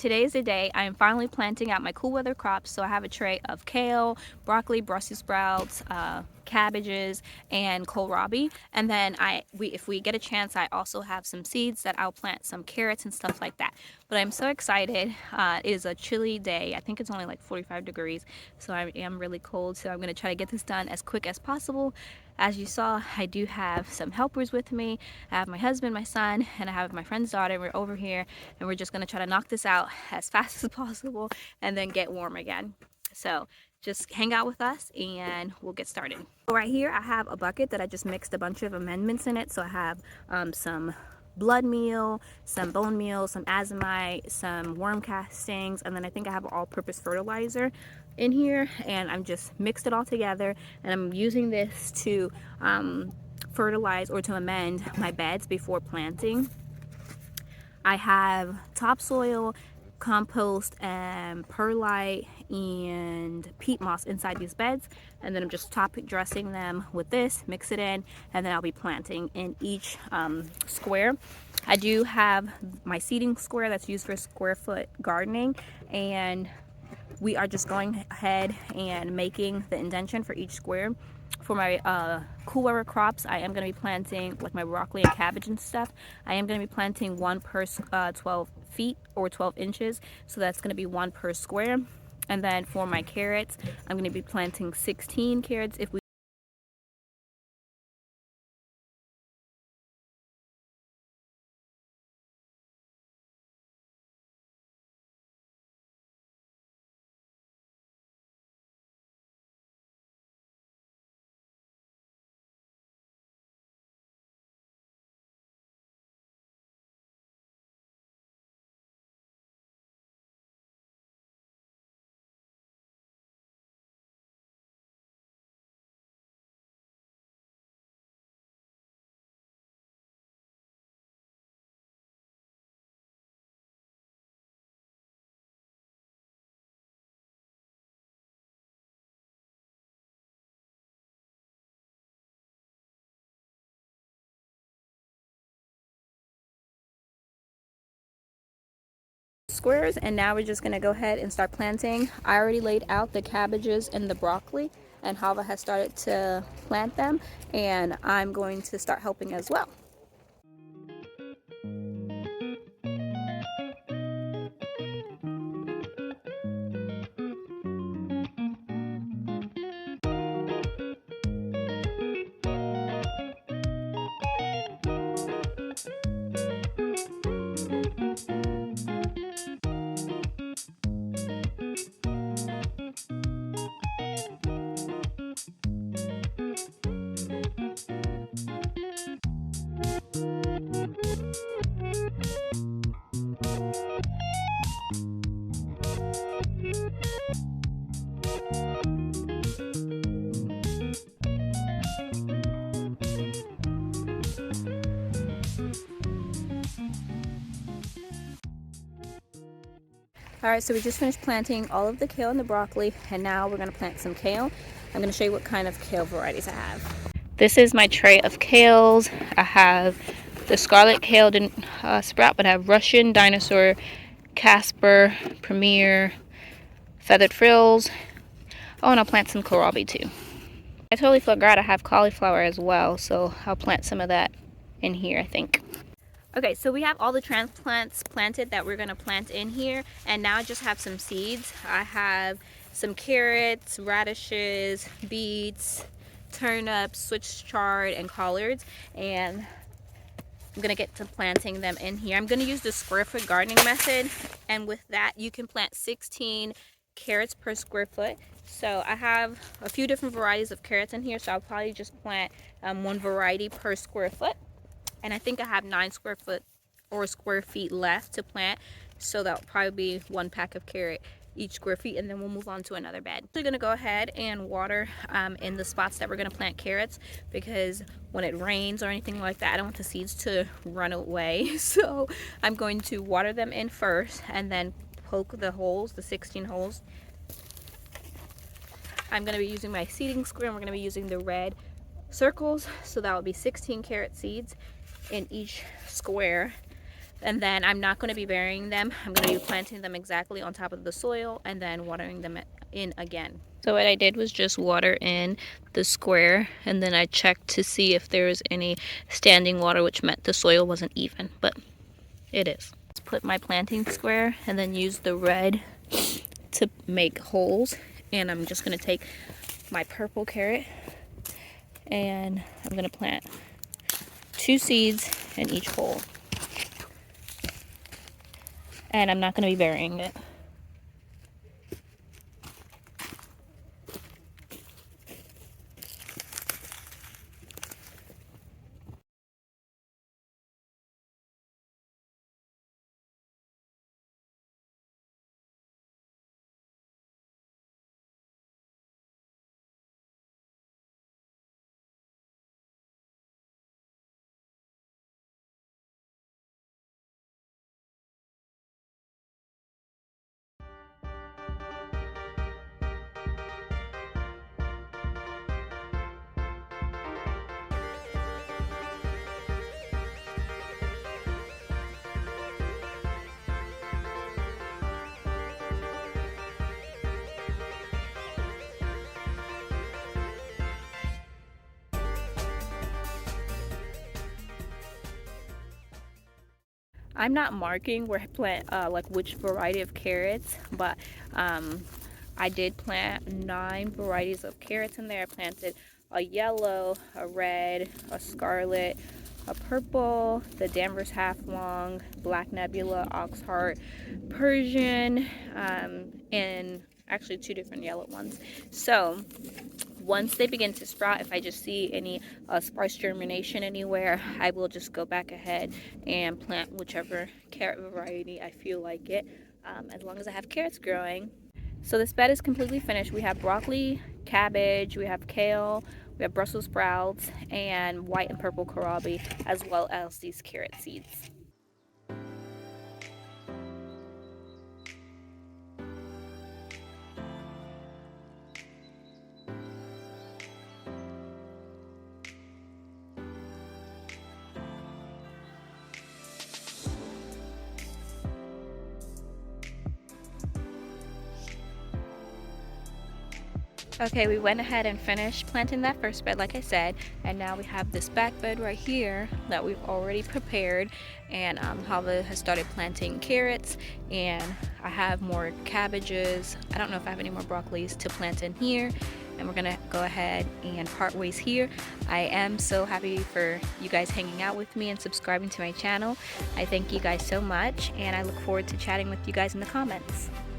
Today's the day I am finally planting out my cool weather crops. So I have a tray of kale, broccoli, Brussels sprouts, cabbages, and kohlrabi. And then if we get a chance, I also have some seeds that I'll plant, some carrots and stuff like that. But I'm so excited. It is a chilly day. I think it's only like 45 degrees, so I am really cold. So I'm going to try to get this done as quick as possible. As you saw, I do have some helpers with me. I have my husband, my son, and I have my friend's daughter. We're over here and we're just going to try to knock this out as fast as possible and then get warm again. So just hang out with us and we'll get started. So right here I have a bucket that I just mixed a bunch of amendments in it. So I have some blood meal, some bone meal, some azomite, some worm castings, and then I think I have all-purpose fertilizer in here, and I'm just mixed it all together, and I'm using this to fertilize or to amend my beds before planting. I have topsoil, compost, and perlite and peat moss inside these beds, and then I'm just top dressing them with this, mix it in, and then I'll be planting in each square. I do have my seeding square that's used for square foot gardening, and we are just going ahead and making the indentation for each square. For my cool weather crops, I am going to be planting like my broccoli and cabbage and stuff. I am going to be planting one per 12 feet or 12 inches, so that's going to be one per square. And then for my carrots, I'm going to be planting 16 carrots. If we squares, and now we're just going to go ahead and start planting. I already laid out the cabbages and the broccoli, and Hava has started to plant them, and I'm going to start helping as well. Alright, so we just finished planting all of the kale and the broccoli, and now we're going to plant some kale. I'm going to show you what kind of kale varieties I have. This is my tray of kales. I have the scarlet kale didn't sprout, but I have Russian, Dinosaur, Casper, Premier, Feathered Frills. Oh, and I'll plant some kohlrabi too. I totally forgot I have cauliflower as well, so I'll plant some of that in here, I think. Okay, so we have all the transplants planted that we're going to plant in here, and now I just have some seeds. I have some carrots, radishes, beets, turnips, Swiss chard, and collards, and I'm going to get to planting them in here. I'm going to use the square foot gardening method, and with that you can plant 16 carrots per square foot. So I have a few different varieties of carrots in here, so I'll probably just plant one variety per square foot. And I think I have 9 square foot or square feet left to plant, so that'll probably be one pack of carrot each square feet, and then we'll move on to another bed. We're going to go ahead and water in the spots that we're going to plant carrots, because when it rains or anything like that, I don't want the seeds to run away. So I'm going to water them in first and then poke the holes, the 16 holes. I'm going to be using my seeding square, and we're going to be using the red circles, so that will be 16 carrot seeds in each square. And then I'm not going to be burying them. I'm going to be planting them exactly on top of the soil and then watering them in again. So what I did was just water in the square, and then I checked to see if there was any standing water, which meant the soil wasn't even, but it is. Let's put my planting square and then use the red to make holes. And I'm just going to take my purple carrot and I'm going to plant 2 seeds in each hole. And I'm not going to be burying it. I'm not marking where I plant like which variety of carrots, but I did plant 9 varieties of carrots in there. I planted a yellow, a red, a scarlet, a purple, the Danvers half long, black nebula, oxheart, Persian, and actually 2 different yellow ones. So once they begin to sprout, if I just see any sparse germination anywhere, I will just go back ahead and plant whichever carrot variety I feel like it, as long as I have carrots growing. So this bed is completely finished. We have broccoli, cabbage, we have kale, we have Brussels sprouts, and white and purple kohlrabi, as well as these carrot seeds. Okay, we went ahead and finished planting that first bed like I said, and now we have this back bed right here that we've already prepared, and Hava has started planting carrots, and I have more cabbages. I don't know if I have any more broccolis to plant in here, and we're gonna go ahead and part ways here. I am so happy for you guys hanging out with me and subscribing to my channel. I thank you guys so much, and I look forward to chatting with you guys in the comments.